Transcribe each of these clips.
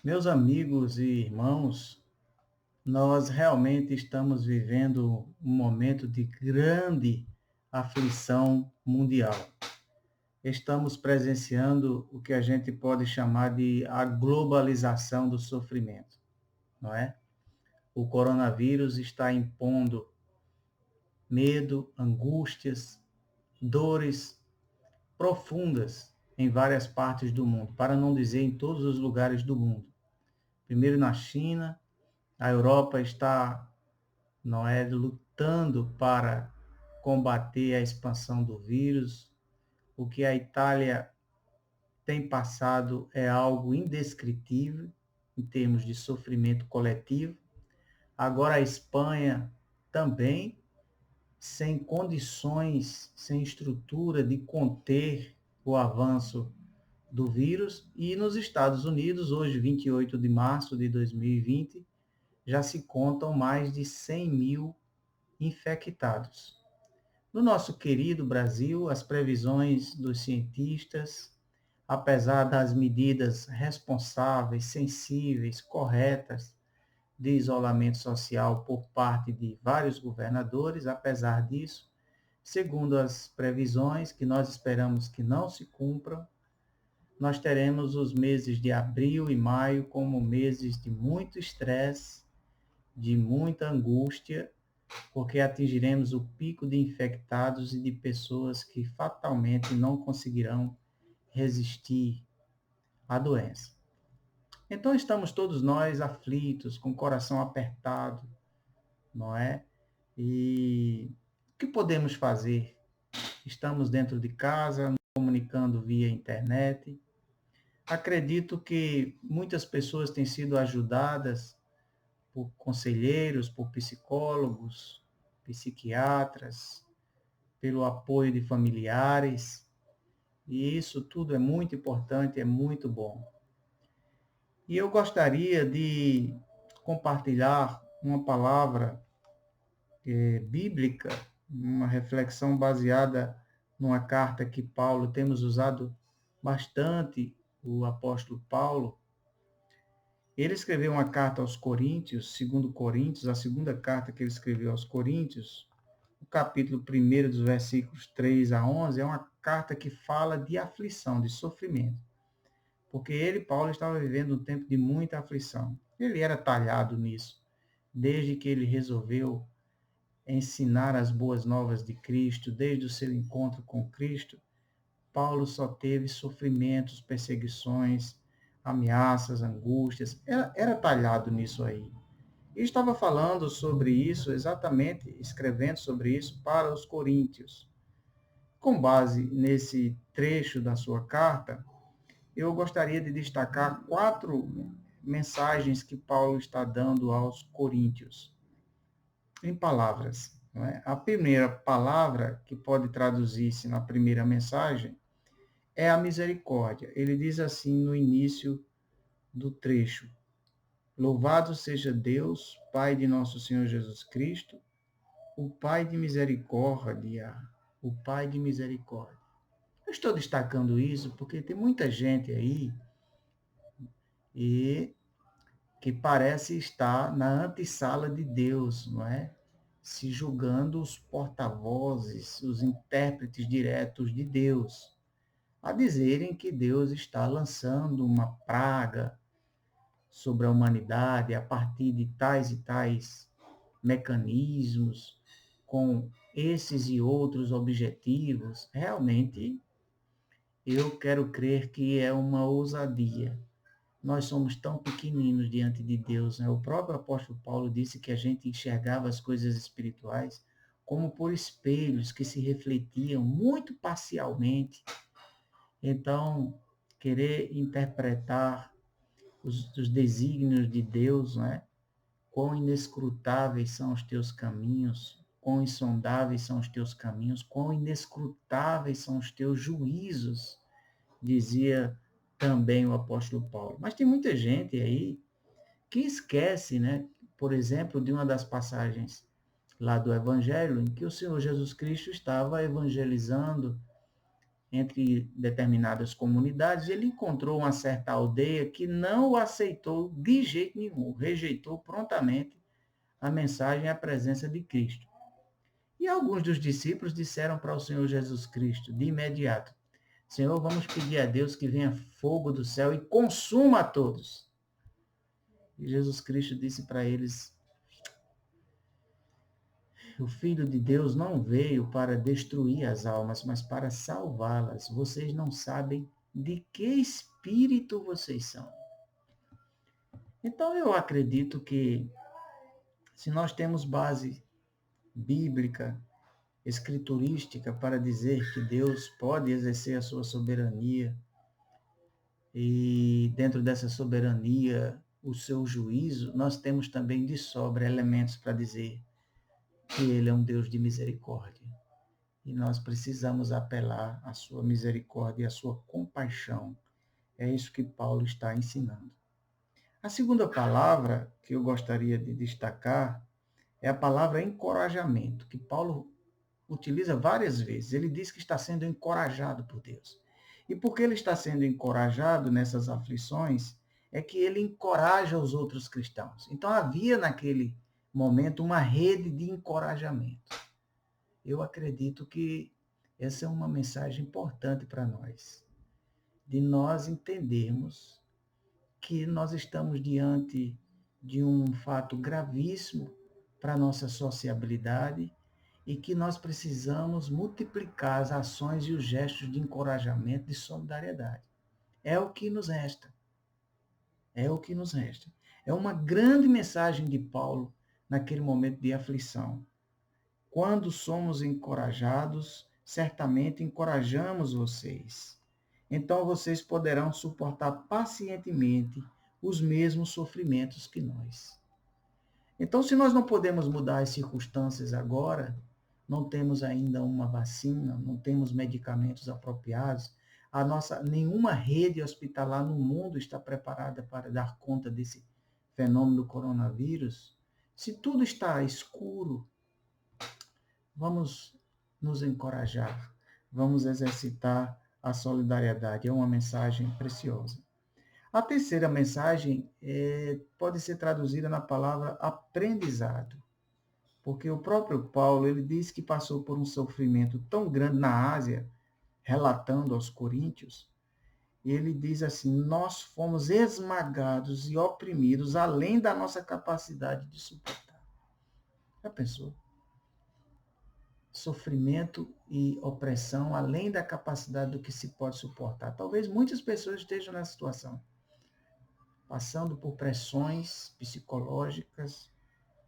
Meus amigos e irmãos, nós realmente estamos vivendo um momento de grande aflição mundial. Estamos presenciando o que a gente pode chamar de a globalização do sofrimento, não é? O coronavírus está impondo medo, angústias, dores profundas em várias partes do mundo, para não dizer em todos os lugares do mundo. Primeiro na China, a Europa está, não é, lutando para combater a expansão do vírus. O que a Itália tem passado é algo indescritível em termos de sofrimento coletivo. Agora a Espanha também sem condições, sem estrutura de conter o avanço do vírus. E nos Estados Unidos, hoje, 28 de março de 2020, já se contam mais de 100 mil infectados. No nosso querido Brasil, as previsões dos cientistas, apesar das medidas responsáveis, sensíveis, corretas de isolamento social por parte de vários governadores, apesar disso, segundo as previsões que nós esperamos que não se cumpram, nós teremos os meses de abril e maio como meses de muito estresse, de muita angústia, porque atingiremos o pico de infectados e de pessoas que fatalmente não conseguirão resistir à doença. Então estamos todos nós aflitos, com o coração apertado, não é? E o que podemos fazer? Estamos dentro de casa, comunicando via internet. Acredito que muitas pessoas têm sido ajudadas por conselheiros, por psicólogos, psiquiatras, pelo apoio de familiares, e isso tudo é muito importante, é muito bom. E eu gostaria de compartilhar uma palavra bíblica, uma reflexão baseada numa carta que Paulo, temos usado bastante, o apóstolo Paulo. Ele escreveu uma carta aos Coríntios, segundo Coríntios, a segunda carta que ele escreveu aos Coríntios, o capítulo 1 dos versículos 3 a 11, é uma carta que fala de aflição, de sofrimento. Porque ele, Paulo, estava vivendo um tempo de muita aflição. Ele era talhado nisso, desde que ele resolveu ensinar as boas novas de Cristo, desde o seu encontro com Cristo. Paulo só teve sofrimentos, perseguições, ameaças, angústias. Era talhado nisso aí. E estava falando sobre isso, exatamente, escrevendo sobre isso para os coríntios. Com base nesse trecho da sua carta, eu gostaria de destacar 4 mensagens que Paulo está dando aos coríntios, em palavras. Não é? A primeira palavra, que pode traduzir-se na primeira mensagem, é a misericórdia. Ele diz assim no início do trecho: Louvado seja Deus, Pai de nosso Senhor Jesus Cristo, o Pai de misericórdia, o Pai de misericórdia. Eu estou destacando isso porque tem muita gente aí e que parece estar na antessala de Deus, não é? Se julgando os porta-vozes, os intérpretes diretos de Deus, a dizerem que Deus está lançando uma praga sobre a humanidade a partir de tais e tais mecanismos, com esses e outros objetivos. Realmente, eu quero crer que é uma ousadia. Nós somos tão pequeninos diante de Deus, né? O próprio apóstolo Paulo disse que a gente enxergava as coisas espirituais como por espelhos que se refletiam muito parcialmente. Então, querer interpretar os desígnios de Deus, né? Quão inescrutáveis são os teus caminhos, quão insondáveis são os teus caminhos, quão inescrutáveis são os teus juízos, dizia também o apóstolo Paulo. Mas tem muita gente aí que esquece, né? Por exemplo, de uma das passagens lá do Evangelho, em que o Senhor Jesus Cristo estava evangelizando entre determinadas comunidades, ele encontrou uma certa aldeia que não o aceitou de jeito nenhum, rejeitou prontamente a mensagem e a presença de Cristo. E alguns dos discípulos disseram para o Senhor Jesus Cristo, de imediato, Senhor, vamos pedir a Deus que venha fogo do céu e consuma a todos. E Jesus Cristo disse para eles, o Filho de Deus não veio para destruir as almas, mas para salvá-las. Vocês não sabem de que espírito vocês são. Então eu acredito que se nós temos base bíblica, escriturística para dizer que Deus pode exercer a sua soberania e dentro dessa soberania o seu juízo, nós temos também de sobra elementos para dizer que ele é um Deus de misericórdia. E nós precisamos apelar à sua misericórdia e à sua compaixão. É isso que Paulo está ensinando. A segunda palavra que eu gostaria de destacar é a palavra encorajamento, que Paulo utiliza várias vezes. Ele diz que está sendo encorajado por Deus. E porque ele está sendo encorajado nessas aflições, é que ele encoraja os outros cristãos. Então havia naquele momento uma rede de encorajamento. Eu acredito que essa é uma mensagem importante para nós, de nós entendermos que nós estamos diante de um fato gravíssimo para a nossa sociabilidade e que nós precisamos multiplicar as ações e os gestos de encorajamento, de solidariedade. É o que nos resta. É o que nos resta. É uma grande mensagem de Paulo naquele momento de aflição. Quando somos encorajados, certamente encorajamos vocês. Então vocês poderão suportar pacientemente os mesmos sofrimentos que nós. Então, se nós não podemos mudar as circunstâncias agora, não temos ainda uma vacina, não temos medicamentos apropriados, nenhuma rede hospitalar no mundo está preparada para dar conta desse fenômeno do coronavírus. Se tudo está escuro, vamos nos encorajar, vamos exercitar a solidariedade. É uma mensagem preciosa. A terceira mensagem pode ser traduzida na palavra aprendizado, porque o próprio Paulo ele diz que passou por um sofrimento tão grande na Ásia, relatando aos coríntios, e ele diz assim, nós fomos esmagados e oprimidos além da nossa capacidade de suportar. Já pensou? Sofrimento e opressão além da capacidade do que se pode suportar. Talvez muitas pessoas estejam nessa situação, passando por pressões psicológicas,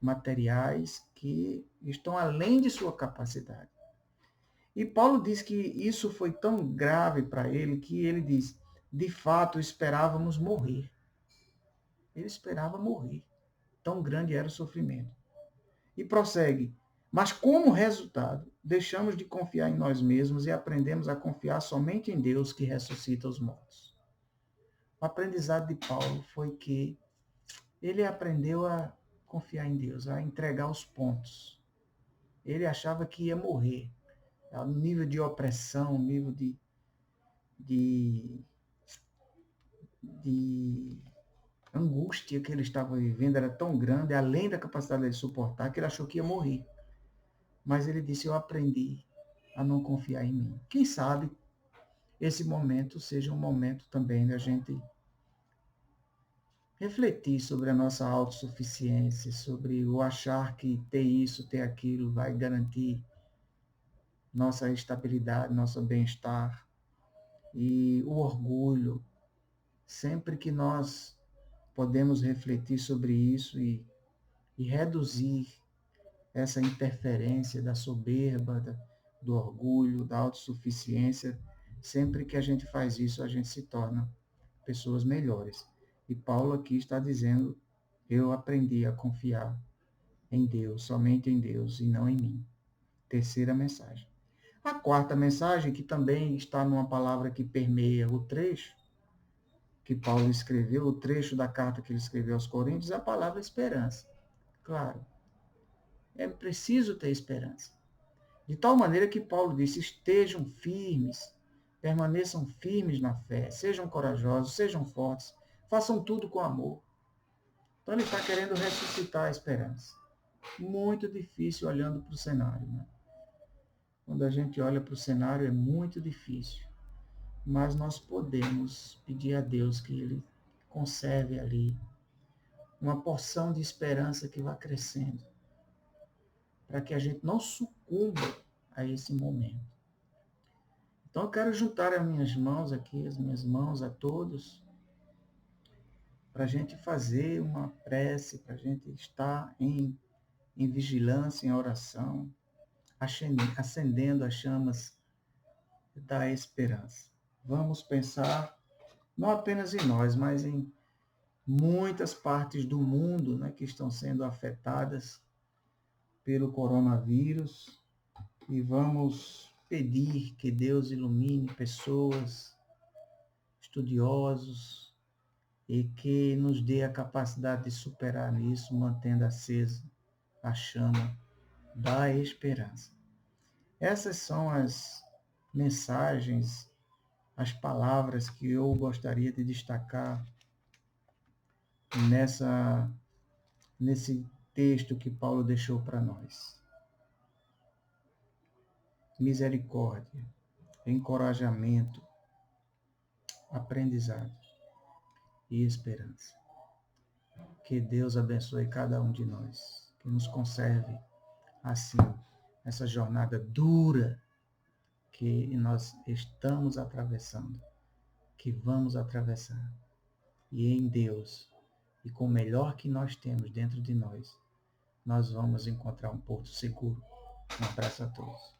materiais, que estão além de sua capacidade. E Paulo diz que isso foi tão grave para ele, que ele diz, de fato esperávamos morrer. Ele esperava morrer. Tão grande era o sofrimento. E prossegue, mas como resultado, deixamos de confiar em nós mesmos e aprendemos a confiar somente em Deus que ressuscita os mortos. O aprendizado de Paulo foi que ele aprendeu a confiar em Deus, a entregar os pontos. Ele achava que ia morrer. O nível de opressão, o nível de angústia que ele estava vivendo era tão grande, além da capacidade de suportar, que ele achou que ia morrer. Mas ele disse, eu aprendi a não confiar em mim. Quem sabe esse momento seja um momento também da gente refletir sobre a nossa autossuficiência, sobre o achar que ter isso, ter aquilo vai garantir nossa estabilidade, nosso bem-estar. E o orgulho, sempre que nós podemos refletir sobre isso e reduzir essa interferência da soberba, do orgulho, da autossuficiência, sempre que a gente faz isso, a gente se torna pessoas melhores. E Paulo aqui está dizendo, eu aprendi a confiar em Deus, somente em Deus e não em mim. Terceira mensagem. A quarta mensagem, que também está numa palavra que permeia o trecho que Paulo escreveu, o trecho da carta que ele escreveu aos Coríntios, é a palavra esperança. Claro, é preciso ter esperança. De tal maneira que Paulo disse, estejam firmes, Permaneçam firmes na fé, sejam corajosos, sejam fortes, façam tudo com amor. Então ele está querendo ressuscitar a esperança. Muito difícil olhando para o cenário, né? Quando a gente olha para o cenário é muito difícil, mas nós podemos pedir a Deus que Ele conserve ali uma porção de esperança que vá crescendo, para que a gente não sucumba a esse momento. Então eu quero juntar as minhas mãos aqui, as minhas mãos a todos, para a gente fazer uma prece, para a gente estar em vigilância, em oração, acendendo as chamas da esperança. Vamos pensar não apenas em nós, mas em muitas partes do mundo, né, que estão sendo afetadas pelo coronavírus, e vamos pedir que Deus ilumine pessoas, estudiosos, e que nos dê a capacidade de superar isso, mantendo acesa a chama da esperança. Essas são as mensagens, as palavras que eu gostaria de destacar nesse texto que Paulo deixou para nós. Misericórdia, encorajamento, aprendizado e esperança. Que Deus abençoe cada um de nós, que nos conserve assim, essa jornada dura que nós estamos atravessando, que vamos atravessar. E em Deus, e com o melhor que nós temos dentro de nós, nós vamos encontrar um porto seguro. Um abraço a todos.